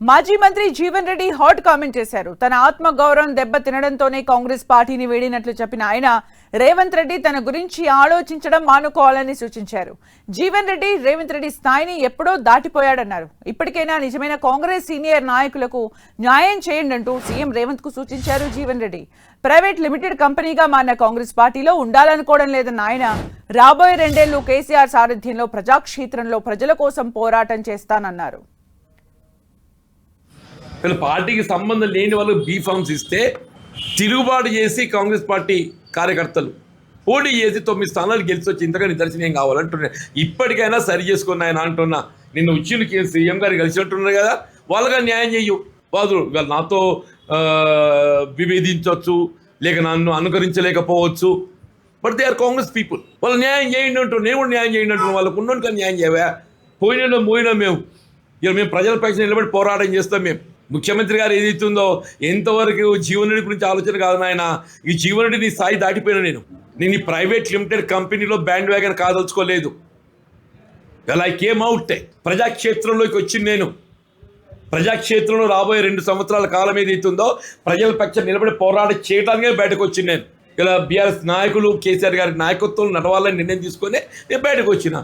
మాజీ Mantri Jeevan Reddy hot comment చేశారు. తన ఆత్మ గౌరవం దెబ్బ తినడంతోనే కాంగ్రెస్ పార్టీని వీడినట్లు చెప్పిన ఆయన రేవంత్ రెడ్డి తన గురించి ఆలోచించడం మానుకోవాలని సూచించారు. జీవన్ రెడ్డి రేవంత్ రెడ్డి స్థాయిని ఎప్పుడో దాటిపోయాడన్నారు. ఇప్పటికైనా నిజమైన కాంగ్రెస్ సీనియర్ నాయకులకు న్యాయం చేయండి అంటూ సీఎం రేవంత్ కు సూచించారు జీవన్ రెడ్డి. ప్రైవేట్ లిమిటెడ్ కంపెనీగా మారిన కాంగ్రెస్ పార్టీలో ఉండాలనుకోవడం లేదన్న ఆయన రాబోయే 2 ఏళ్లు కేసీఆర్ సారథ్యంలో ప్రజాక్షేత్రంలో ప్రజల కోసం పోరాటం చేస్తానన్నారు. వీళ్ళ పార్టీకి సంబంధం లేని వాళ్ళకి బీఫామ్స్ ఇస్తే తిరుగుబాటు చేసి కాంగ్రెస్ పార్టీ కార్యకర్తలు పోటీ చేసి 9 స్థానాలు గెలిచి వచ్చి ఇంతగా నిదర్శనం ఏం కావాలంటున్నా. ఇప్పటికైనా సరి చేసుకున్న ఆయన అంటున్నా. నిన్న వచ్చిన సీఎం గారు కలిసినట్టున్నారు కదా, వాళ్ళగా న్యాయం చెయ్యు. వాళ్ళు నాతో విభేదించవచ్చు, లేక నన్ను అనుకరించలేకపోవచ్చు, but they are Congress people. వాళ్ళు న్యాయం చేయండి అంటారు, నేను కూడా న్యాయం చేయండి అంటున్నాను. వాళ్ళకు ఉన్నోనికి న్యాయం చేయవా? పోయినా మేము ఇలా మేము ప్రజల పక్షాన నిలబడి పోరాటం చేస్తాం. మేము ముఖ్యమంత్రి గారు ఏదైతుందో ఎంతవరకు జీవన్ రెడ్డి గురించి ఆలోచన కాదు నాయన. ఈ జీవన్ రెడ్డి నీ స్థాయి దాటిపోయినా. నేను ఈ ప్రైవేట్ లిమిటెడ్ కంపెనీలో బ్యాండ్ వ్యాగన్ కాదలుచుకోలేదు. ఇలా ఐ కేమ్ అవుట్. ప్రజాక్షేత్రంలోకి వచ్చింది నేను. ప్రజాక్షేత్రంలో రాబోయే 2 సంవత్సరాల కాలం ఏదైతుందో ప్రజల పక్షాన నిలబడి పోరాటం చేయడానికే బయటకు వచ్చింది నేను. ఇలా బీఆర్ఎస్ నాయకులు కేసీఆర్ గారి నాయకత్వం నడవాలని నిర్ణయం తీసుకొని నేను బయటకు వచ్చిన.